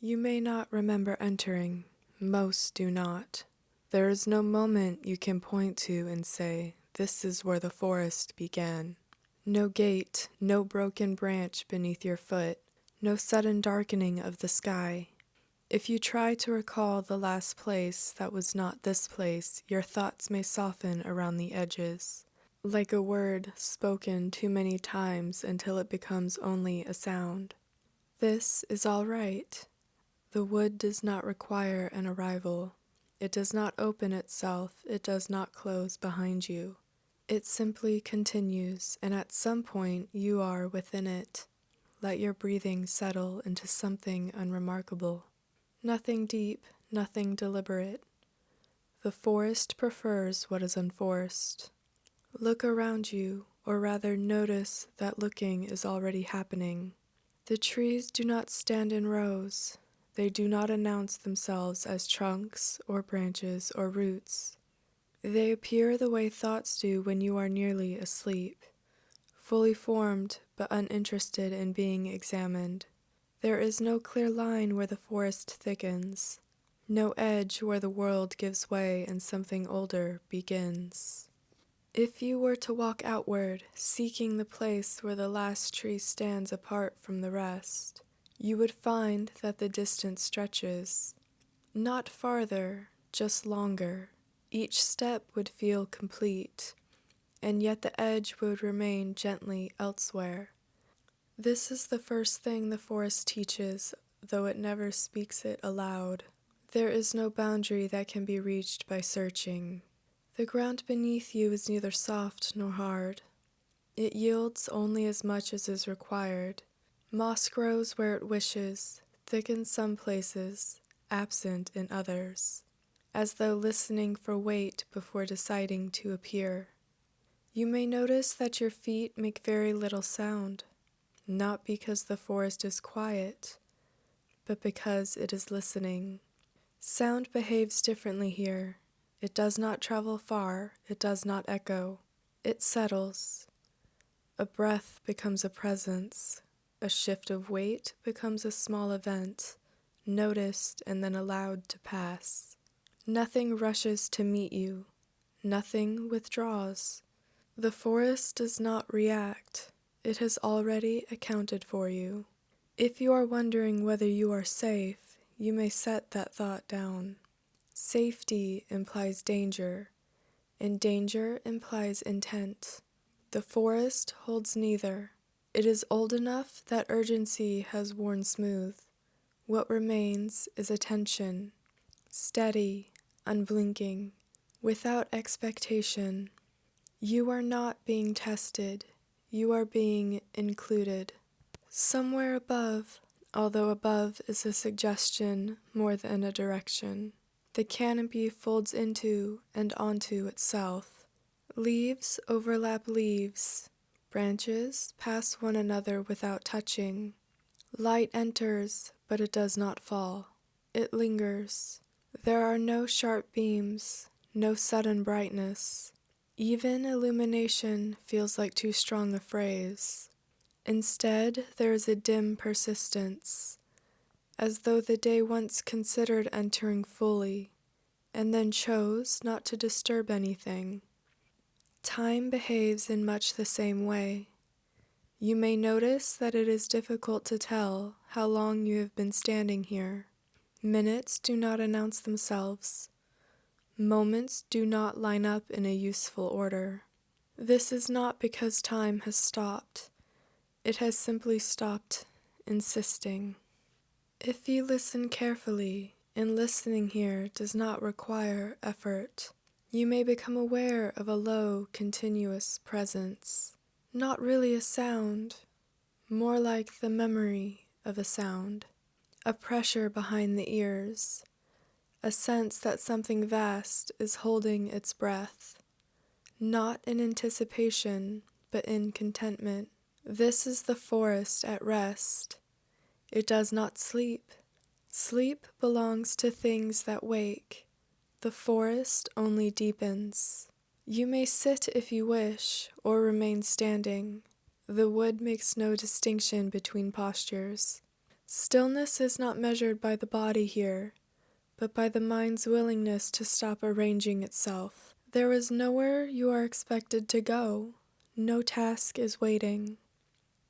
You may not remember entering. Most do not. There is no moment you can point to and say, "This is where the forest began." No gate, no broken branch beneath your foot, no sudden darkening of the sky. If you try to recall the last place that was not this place, your thoughts may soften around the edges, like a word spoken too many times until it becomes only a sound. This is all right. The wood does not require an arrival. It does not open itself, it does not close behind you. It simply continues, and at some point you are within it. Let your breathing settle into something unremarkable. Nothing deep, nothing deliberate. The forest prefers what is unforced. Look around you, or rather notice that looking is already happening. The trees do not stand in rows. They do not announce themselves as trunks or branches or roots. They appear the way thoughts do when you are nearly asleep, fully formed but uninterested in being examined. There is no clear line where the forest thickens, no edge where the world gives way and something older begins. If you were to walk outward, seeking the place where the last tree stands apart from the rest, you would find that the distance stretches. Not farther, just longer. Each step would feel complete, and yet the edge would remain gently elsewhere. This is the first thing the forest teaches, though it never speaks it aloud. There is no boundary that can be reached by searching. The ground beneath you is neither soft nor hard. It yields only as much as is required. Moss grows where it wishes, thick in some places, absent in others, as though listening for weight before deciding to appear. You may notice that your feet make very little sound, not because the forest is quiet, but because it is listening. Sound behaves differently here. It does not travel far, it does not echo. It settles. A breath becomes a presence. A shift of weight becomes a small event, noticed and then allowed to pass. Nothing rushes to meet you. Nothing withdraws. The forest does not react. It has already accounted for you. If you are wondering whether you are safe, you may set that thought down. Safety implies danger, and danger implies intent. The forest holds neither. It is old enough that urgency has worn smooth. What remains is attention, steady, unblinking, without expectation. You are not being tested. You are being included. Somewhere above, although above is a suggestion more than a direction, the canopy folds into and onto itself. Leaves overlap leaves. Branches pass one another without touching. Light enters, but it does not fall. It lingers. There are no sharp beams, no sudden brightness. Even illumination feels like too strong a phrase. Instead, there is a dim persistence, as though the day once considered entering fully, and then chose not to disturb anything. Time behaves in much the same way. You may notice that it is difficult to tell how long you have been standing here. Minutes do not announce themselves. Moments do not line up in a useful order. This is not because time has stopped. It has simply stopped insisting. If you listen carefully, and listening here does not require effort, you may become aware of a low, continuous presence. Not really a sound, more like the memory of a sound. A pressure behind the ears, a sense that something vast is holding its breath, not in anticipation, but in contentment. This is the forest at rest. It does not sleep. Sleep belongs to things that wake. The forest only deepens. You may sit if you wish, or remain standing. The wood makes no distinction between postures. Stillness is not measured by the body here, but by the mind's willingness to stop arranging itself. There is nowhere you are expected to go. No task is waiting.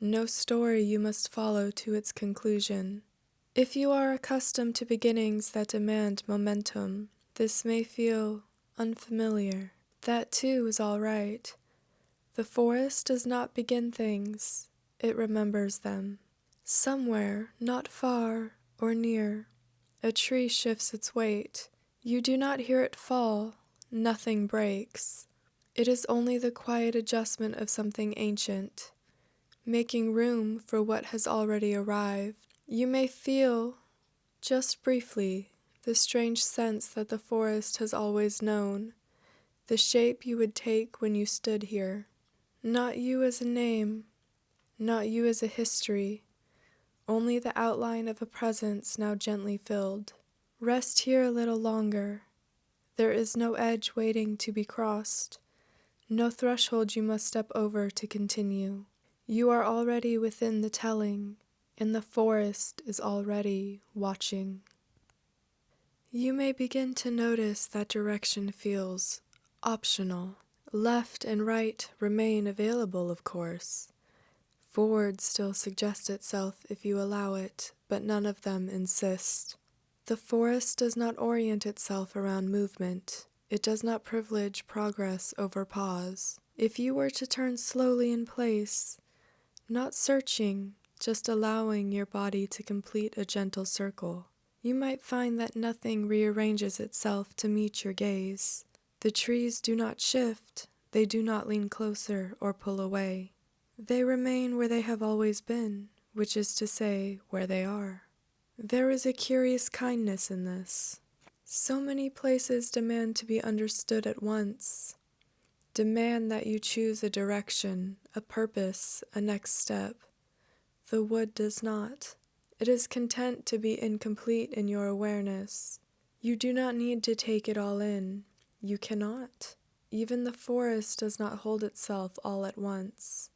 No story you must follow to its conclusion. If you are accustomed to beginnings that demand momentum, this may feel unfamiliar. That too is all right. The forest does not begin things, it remembers them. Somewhere, not far or near, a tree shifts its weight. You do not hear it fall, nothing breaks. It is only the quiet adjustment of something ancient, making room for what has already arrived. You may feel, just briefly, the strange sense that the forest has always known, the shape you would take when you stood here. Not you as a name, not you as a history, only the outline of a presence now gently filled. Rest here a little longer. There is no edge waiting to be crossed, no threshold you must step over to continue. You are already within the telling, and the forest is already watching. You may begin to notice that direction feels optional. Left and right remain available, of course. Forward still suggests itself if you allow it, but none of them insist. The forest does not orient itself around movement. It does not privilege progress over pause. If you were to turn slowly in place, not searching, just allowing your body to complete a gentle circle, you might find that nothing rearranges itself to meet your gaze. The trees do not shift, they do not lean closer or pull away. They remain where they have always been, which is to say, where they are. There is a curious kindness in this. So many places demand to be understood at once, demand that you choose a direction, a purpose, a next step. The wood does not. It is content to be incomplete in your awareness. You do not need to take it all in. You cannot. Even the forest does not hold itself all at once.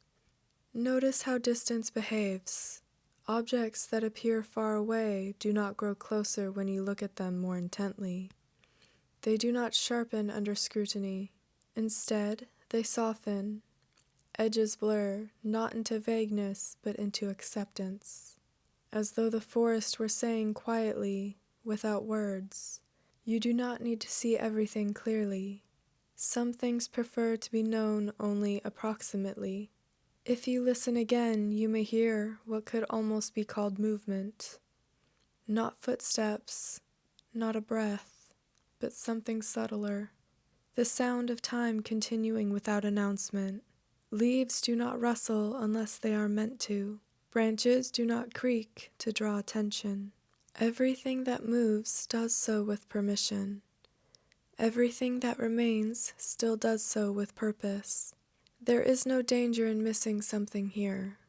Notice how distance behaves. Objects that appear far away do not grow closer when you look at them more intently. They do not sharpen under scrutiny. Instead, they soften. Edges blur, not into vagueness, but into acceptance. As though the forest were saying quietly, without words, you do not need to see everything clearly. Some things prefer to be known only approximately. If you listen again, you may hear what could almost be called movement. Not footsteps, not a breath, but something subtler. The sound of time continuing without announcement. Leaves do not rustle unless they are meant to. Branches do not creak to draw attention. Everything that moves does so with permission. Everything that remains still does so with purpose. There is no danger in missing something here.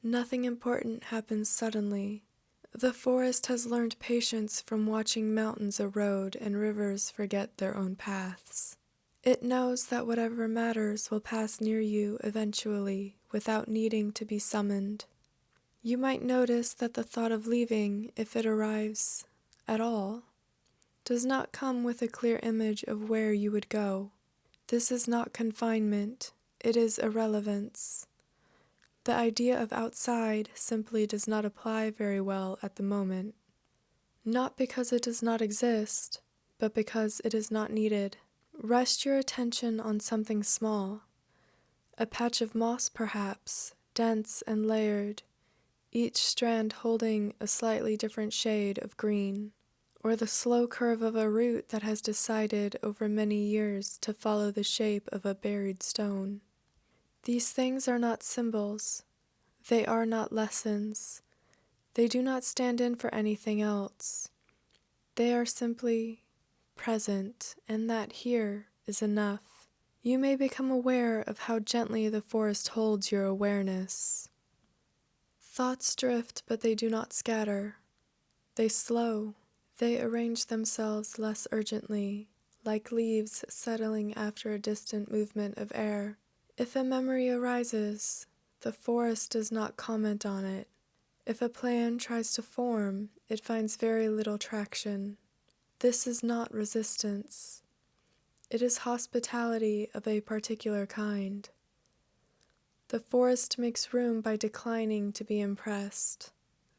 Nothing important happens suddenly. The forest has learned patience from watching mountains erode and rivers forget their own paths. It knows that whatever matters will pass near you eventually without needing to be summoned. You might notice that the thought of leaving, if it arrives at all, does not come with a clear image of where you would go. This is not confinement, it is irrelevance. The idea of outside simply does not apply very well at the moment. Not because it does not exist, but because it is not needed. Rest your attention on something small. A patch of moss perhaps, dense and layered, each strand holding a slightly different shade of green. Or the slow curve of a root that has decided over many years to follow the shape of a buried stone. These things are not symbols. They are not lessons. They do not stand in for anything else. They are simply present, and that here is enough. You may become aware of how gently the forest holds your awareness. Thoughts drift, but they do not scatter. They slow. They arrange themselves less urgently, like leaves settling after a distant movement of air. If a memory arises, the forest does not comment on it. If a plan tries to form, it finds very little traction. This is not resistance. It is hospitality of a particular kind. The forest makes room by declining to be impressed.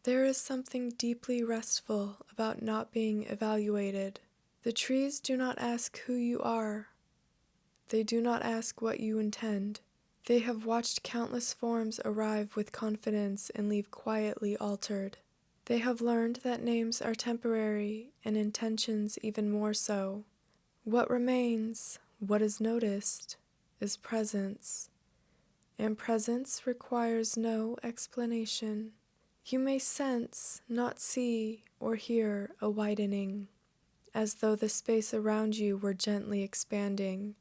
There is something deeply restful about not being evaluated. The trees do not ask who you are. They do not ask what you intend. They have watched countless forms arrive with confidence and leave quietly altered. They have learned that names are temporary and intentions even more so. What remains, what is noticed, is presence. And presence requires no explanation. You may sense, not see or hear a widening, as though the space around you were gently expanding,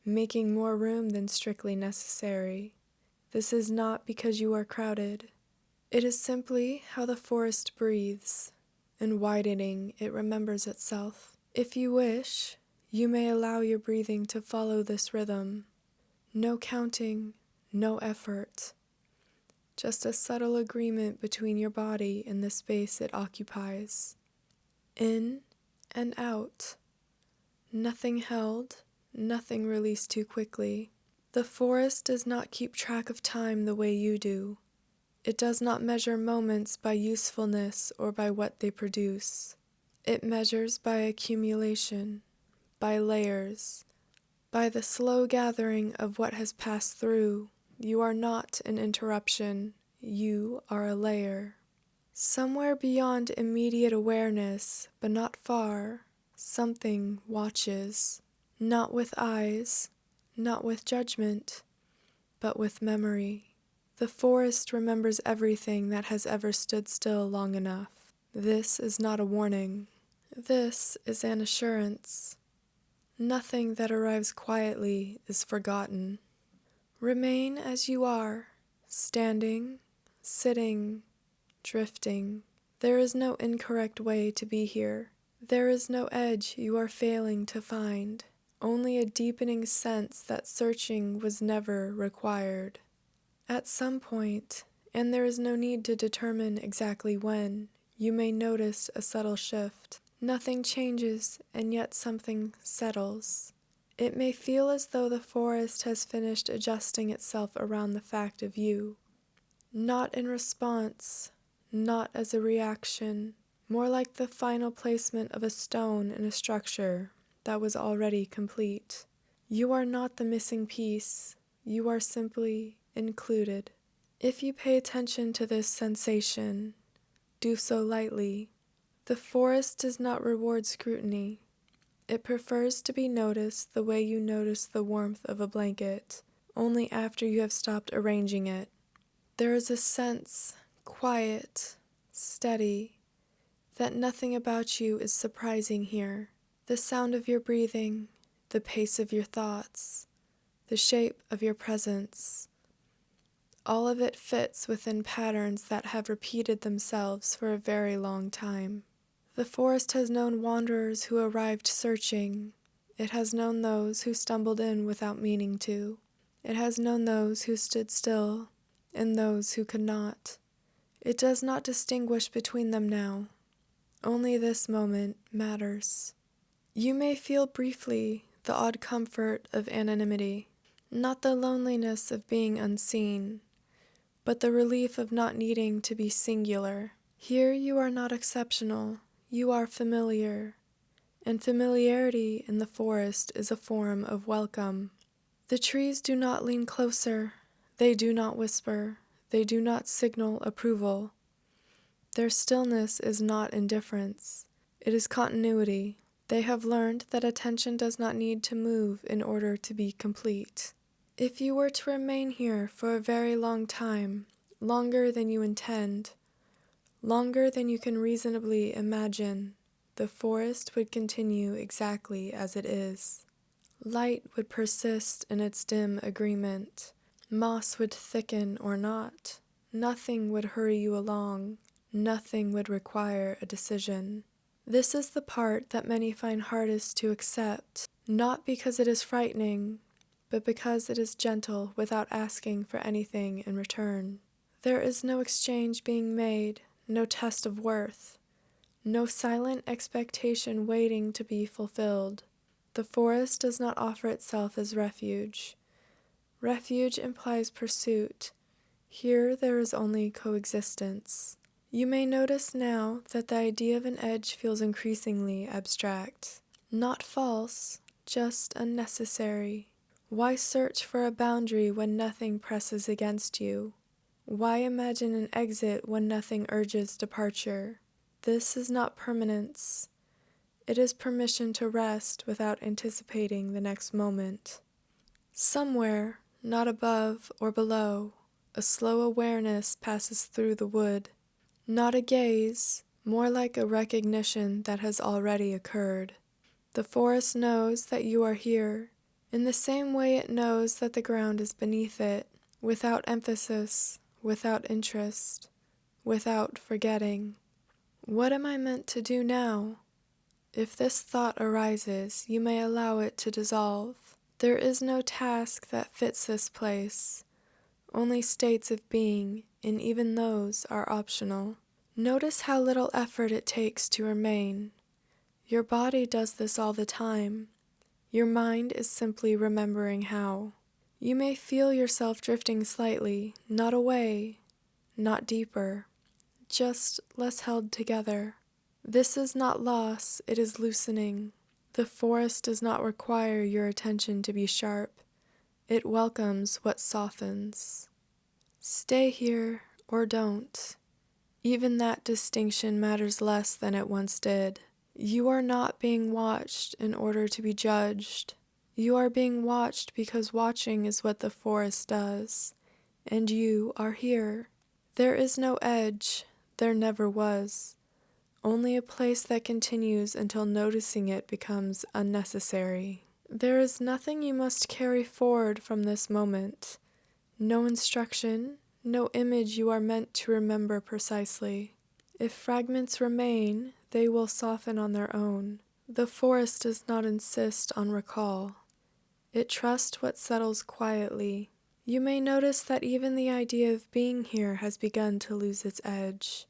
making more room than strictly necessary. This is not because you are crowded. It is simply how the forest breathes. In widening, it remembers itself. If you wish, you may allow your breathing to follow this rhythm. No counting, no effort. Just a subtle agreement between your body and the space it occupies. In and out. Nothing held, nothing released too quickly. The forest does not keep track of time the way you do. It does not measure moments by usefulness or by what they produce. It measures by accumulation, by layers, by the slow gathering of what has passed through. You are not an interruption, you are a layer. Somewhere beyond immediate awareness, but not far, something watches, not with eyes, not with judgment, but with memory. The forest remembers everything that has ever stood still long enough. This is not a warning. This is an assurance. Nothing that arrives quietly is forgotten. Remain as you are, standing, sitting, drifting. There is no incorrect way to be here. There is no edge you are failing to find, only a deepening sense that searching was never required. At some point, and there is no need to determine exactly when, you may notice a subtle shift. Nothing changes, and yet something settles. It may feel as though the forest has finished adjusting itself around the fact of you. Not in response, not as a reaction, more like the final placement of a stone in a structure that was already complete. You are not the missing piece, you are simply included. If you pay attention to this sensation, do so lightly. The forest does not reward scrutiny. It prefers to be noticed the way you notice the warmth of a blanket, only after you have stopped arranging it. There is a sense, quiet, steady, that nothing about you is surprising here. The sound of your breathing, the pace of your thoughts, the shape of your presence, all of it fits within patterns that have repeated themselves for a very long time. The forest has known wanderers who arrived searching. It has known those who stumbled in without meaning to. It has known those who stood still and those who could not. It does not distinguish between them now. Only this moment matters. You may feel briefly the odd comfort of anonymity, not the loneliness of being unseen, but the relief of not needing to be singular. Here you are not exceptional, you are familiar, and familiarity in the forest is a form of welcome. The trees do not lean closer, they do not whisper, they do not signal approval. Their stillness is not indifference, it is continuity. They have learned that attention does not need to move in order to be complete. If you were to remain here for a very long time, longer than you intend, longer than you can reasonably imagine, the forest would continue exactly as it is. Light would persist in its dim agreement. Moss would thicken or not. Nothing would hurry you along. Nothing would require a decision. This is the part that many find hardest to accept, not because it is frightening, but because it is gentle without asking for anything in return. There is no exchange being made, no test of worth, no silent expectation waiting to be fulfilled. The forest does not offer itself as refuge. Refuge implies pursuit. Here there is only coexistence. You may notice now that the idea of an edge feels increasingly abstract. Not false, just unnecessary. Why search for a boundary when nothing presses against you? Why imagine an exit when nothing urges departure? This is not permanence. It is permission to rest without anticipating the next moment. Somewhere, not above or below, a slow awareness passes through the wood. Not a gaze, more like a recognition that has already occurred. The forest knows that you are here, in the same way it knows that the ground is beneath it, without emphasis, without interest, without forgetting. What am I meant to do now? If this thought arises, you may allow it to dissolve. There is no task that fits this place, only states of being, and even those are optional. Notice how little effort it takes to remain. Your body does this all the time. Your mind is simply remembering how. You may feel yourself drifting slightly, not away, not deeper, just less held together. This is not loss, it is loosening. The forest does not require your attention to be sharp. It welcomes what softens. Stay here or don't. Even that distinction matters less than it once did. You are not being watched in order to be judged. You are being watched because watching is what the forest does, and you are here. There is no edge, there never was. Only a place that continues until noticing it becomes unnecessary. There is nothing you must carry forward from this moment. No instruction, no image you are meant to remember precisely. If fragments remain, they will soften on their own. The forest does not insist on recall. It trusts what settles quietly. You may notice that even the idea of being here has begun to lose its edge.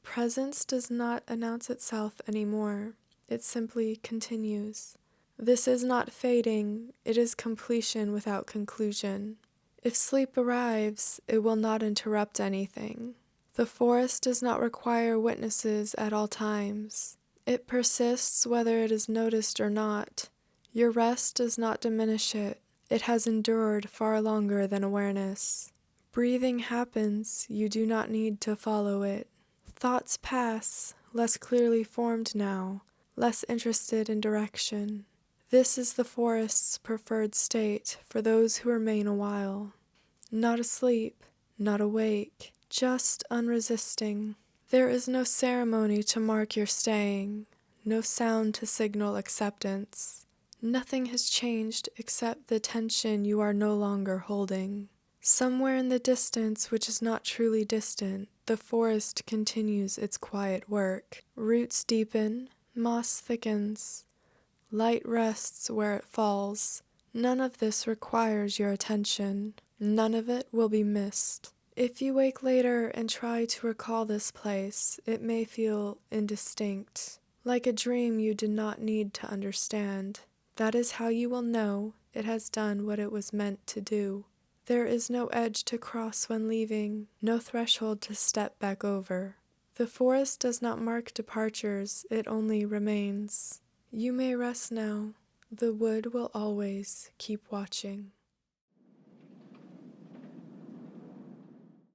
Presence does not announce itself anymore. It simply continues. This is not fading, it is completion without conclusion. If sleep arrives, it will not interrupt anything. The forest does not require witnesses at all times. It persists whether it is noticed or not. Your rest does not diminish it. It has endured far longer than awareness. Breathing happens, you do not need to follow it. Thoughts pass, less clearly formed now, less interested in direction. This is the forest's preferred state for those who remain a while. Not asleep, not awake, just unresisting. There is no ceremony to mark your staying, no sound to signal acceptance. Nothing has changed except the tension you are no longer holding. Somewhere in the distance, which is not truly distant, the forest continues its quiet work. Roots deepen, moss thickens, light rests where it falls. None of this requires your attention. None of it will be missed. If you wake later and try to recall this place, it may feel indistinct, like a dream you did not need to understand. That is how you will know it has done what it was meant to do. There is no edge to cross when leaving, no threshold to step back over. The forest does not mark departures, it only remains. You may rest now. The wood will always keep watching.